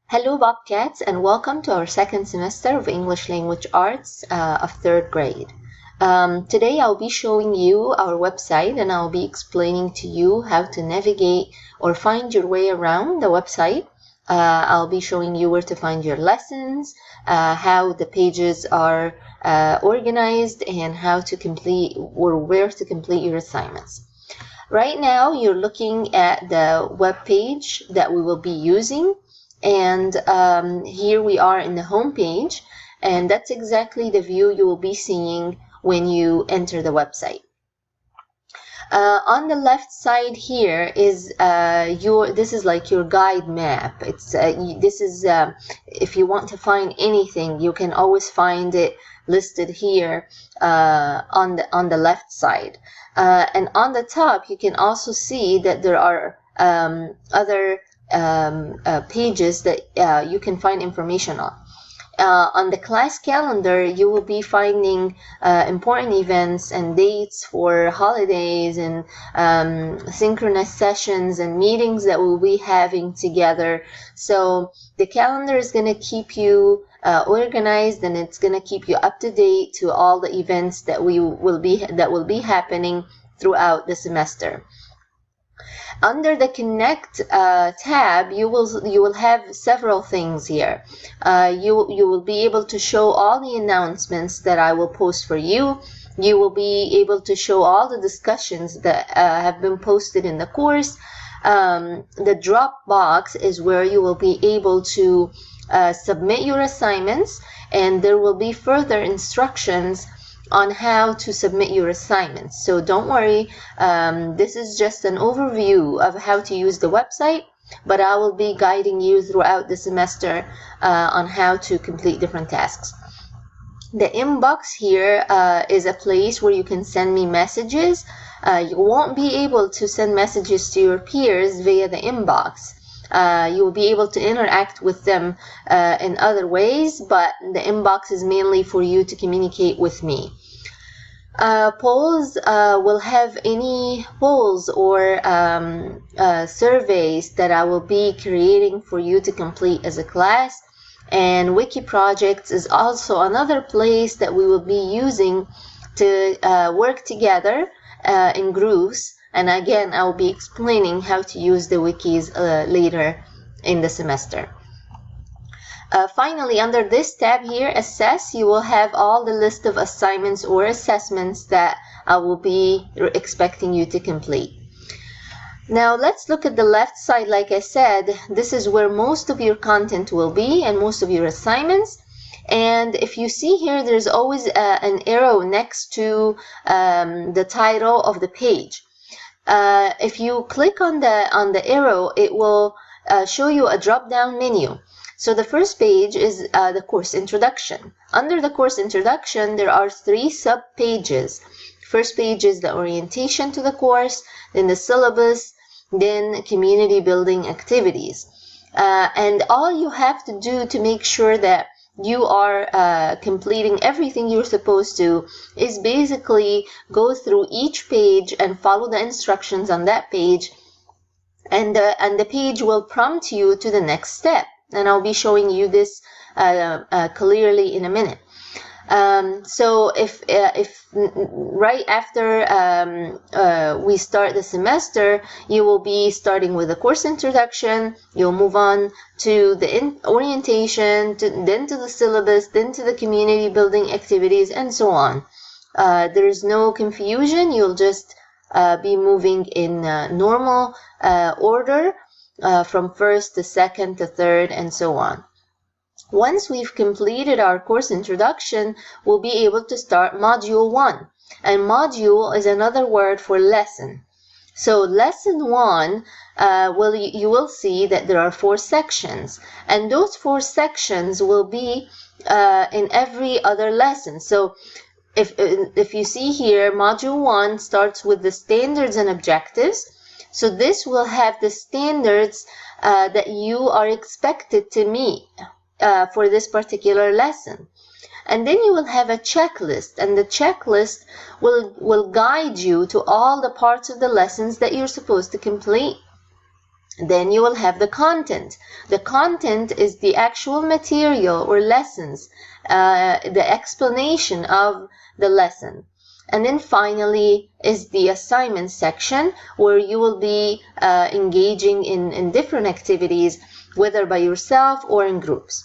Hello Bobcats, and welcome to our second semester of English Language Arts of third grade. Today I'll be showing you our website and I'll be explaining to you how to navigate or find your way around the website. I'll be showing you where to find your lessons, how the pages are organized, and how to complete or where to complete your assignments. Right now you're looking at the web page that we will be using. And here we are in the home page, and that's exactly the view you will be seeing when you enter the website. On the left side here is this is like your guide map. It's if you want to find anything, you can always find it listed here on the left side. And on the top, you can also see that there are other pages that you can find information on. On the class calendar, you will be finding important events and dates for holidays and synchronous sessions and meetings that we'll be having together. So the calendar is going to keep you organized, and it's going to keep you up to date to all the events that will be happening throughout the semester. Under the Connect tab, you will have several things here. You will be able to show all the announcements that I will post for you. You will be able to show all the discussions that have been posted in the course. The drop box is where you will be able to submit your assignments, and there will be further instructions on how to submit your assignments. So don't worry, this is just an overview of how to use the website, but I will be guiding you throughout the semester on how to complete different tasks. The inbox here is a place where you can send me messages. You won't be able to send messages to your peers via the inbox. You will be able to interact with them in other ways, but the inbox is mainly for you to communicate with me. Polls will have any polls or surveys that I will be creating for you to complete as a class. And Wiki Projects is also another place that we will be using to work together in groups. And again, I will be explaining how to use the wikis later in the semester. Finally, under this tab here, Assess, you will have all the list of assignments or assessments that I will be expecting you to complete. Now, let's look at the left side. Like I said, this is where most of your content will be and most of your assignments. And if you see here, there's always an arrow next to the title of the page. If you click on the arrow, it will show you a drop-down menu. So the first page is the course introduction. Under the course introduction, there are 3 sub-pages. First page is the orientation to the course, then the syllabus, then community building activities. And all you have to do to make sure that you are completing everything you're supposed to is basically go through each page and follow the instructions on that page, and the page will prompt you to the next step. And I'll be showing you this clearly in a minute. So if right after we start the semester, you will be starting with the course introduction. You'll move on to the orientation, then to the syllabus, then to the community building activities, and so on. There is no confusion. You'll just be moving in normal order from first to second to third, and so on. Once we've completed our course introduction, we'll be able to start Module 1. And module is another word for lesson. So lesson 1, you will see that there are 4 sections. And those 4 sections will be in every other lesson. So if you see here, Module 1 starts with the standards and objectives. So this will have the standards that you are expected to meet for this particular lesson. And then you will have a checklist, and the checklist will guide you to all the parts of the lessons that you're supposed to complete. Then you will have the content. The content is the actual material or lessons, the explanation of the lesson. And then finally is the assignment section, where you will be engaging in different activities, whether by yourself or in groups.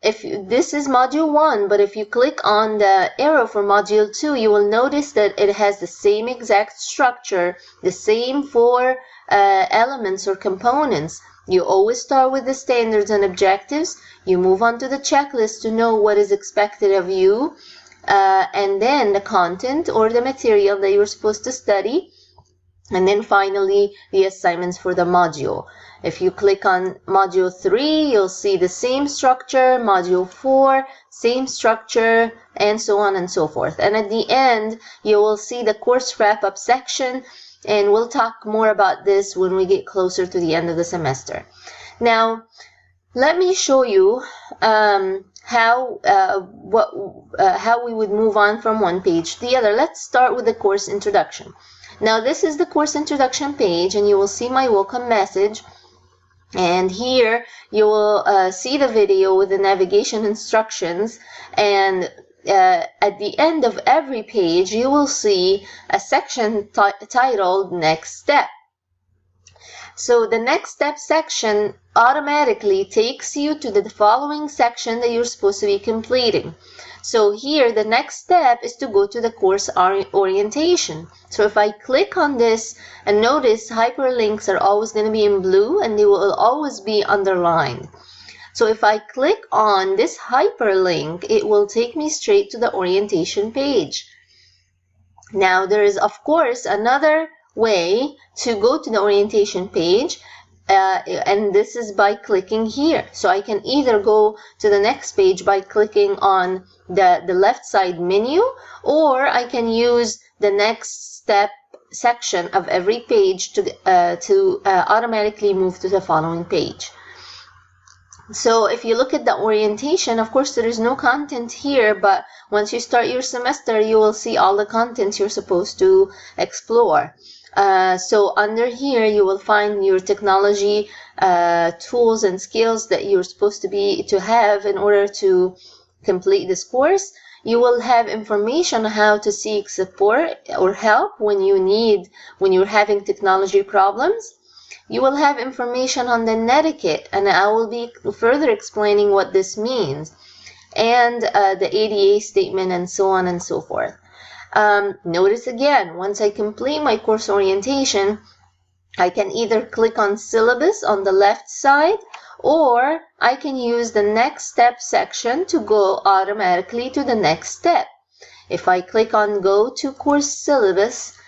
This is module 1, but if you click on the arrow for module 2, you will notice that it has the same exact structure, the same 4 elements or components. You always start with the standards and objectives. You move on to the checklist to know what is expected of you, and then the content or the material that you're supposed to study, and then finally the assignments for the module. If you click on module 3, you'll see the same structure, module 4, same structure, and so on and so forth. And at the end, you will see the course wrap-up section, and we'll talk more about this when we get closer to the end of the semester. Now, let me show you how we would move on from one page to the other. Let's start with the course introduction. Now, this is the course introduction page, and you will see my welcome message. And here you will see the video with the navigation instructions, and at the end of every page you will see a section titled Next Step. So the Next Step section automatically takes you to the following section that you're supposed to be completing. So here the next step is to go to the course orientation. So if I click on this, and notice hyperlinks are always going to be in blue and they will always be underlined. So if I click on this hyperlink, it will take me straight to the orientation page. Now there is of course another way to go to the orientation page, and this is by clicking here. So I can either go to the next page by clicking on the left side menu, or I can use the next step section of every page to automatically move to the following page. So if you look at the orientation, of course there is no content here, but once you start your semester you will see all the contents you're supposed to explore. So under here you will find your technology tools and skills that you're supposed to have in order to complete this course. You will have information on how to seek support or help when you're having technology problems. You will have information on the netiquette, and I will be further explaining what this means, and the ADA statement, and so on and so forth. Notice again, once I complete my course orientation, I can either click on syllabus on the left side, or I can use the next step section to go automatically to the next step. If I click on go to course syllabus,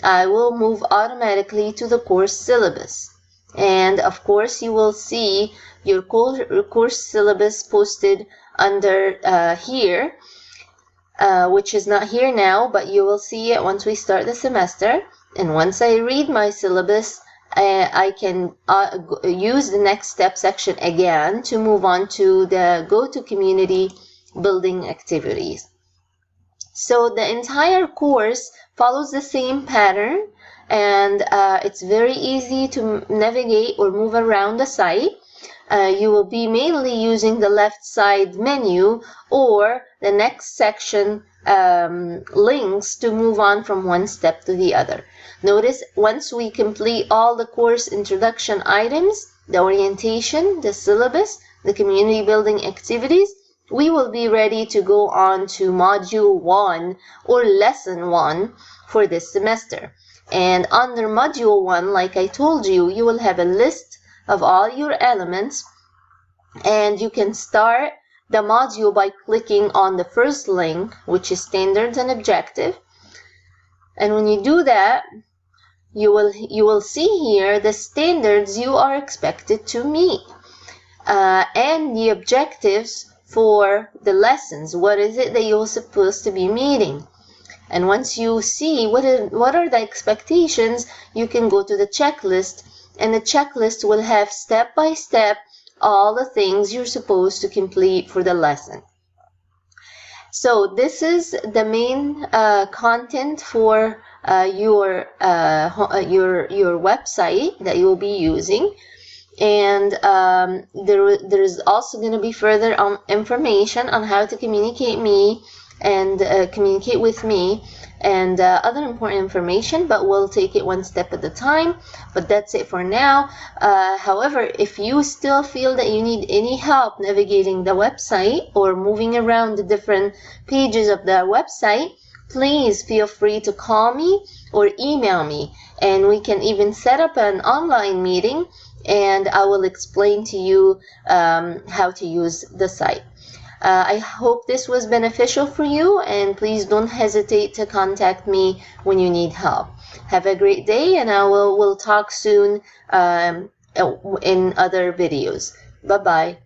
I will move automatically to the course syllabus. And of course you will see your course syllabus posted under here, which is not here now, but you will see it once we start the semester. And once I read my syllabus, I can use the next step section again to move on to the go to community building activities. So the entire course follows the same pattern, and it's very easy to navigate or move around the site. You will be mainly using the left side menu or the next section links to move on from one step to the other. Notice once we complete all the course introduction items, the orientation, the syllabus, the community building activities, we will be ready to go on to module 1 or lesson 1 for this semester. And under module 1, like I told you, you will have a list of all your elements, and you can start the module by clicking on the first link, which is standards and objective. And when you do that, you will see here the standards you are expected to meet, and the objectives for the lessons. What is it that you're supposed to be meeting? And once you see what are the expectations, you can go to the checklist, and the checklist will have step by step all the things you're supposed to complete for the lesson. So this is the main content for your website that you will be using. And there is also going to be further information on how to communicate with me and other important information, but we'll take it one step at a time. But that's it for now. However, if you still feel that you need any help navigating the website or moving around the different pages of the website, please feel free to call me or email me, and we can even set up an online meeting, and I will explain to you how to use the site. I hope this was beneficial for you, and please don't hesitate to contact me when you need help. Have a great day, and we'll talk soon in other videos. Bye-bye.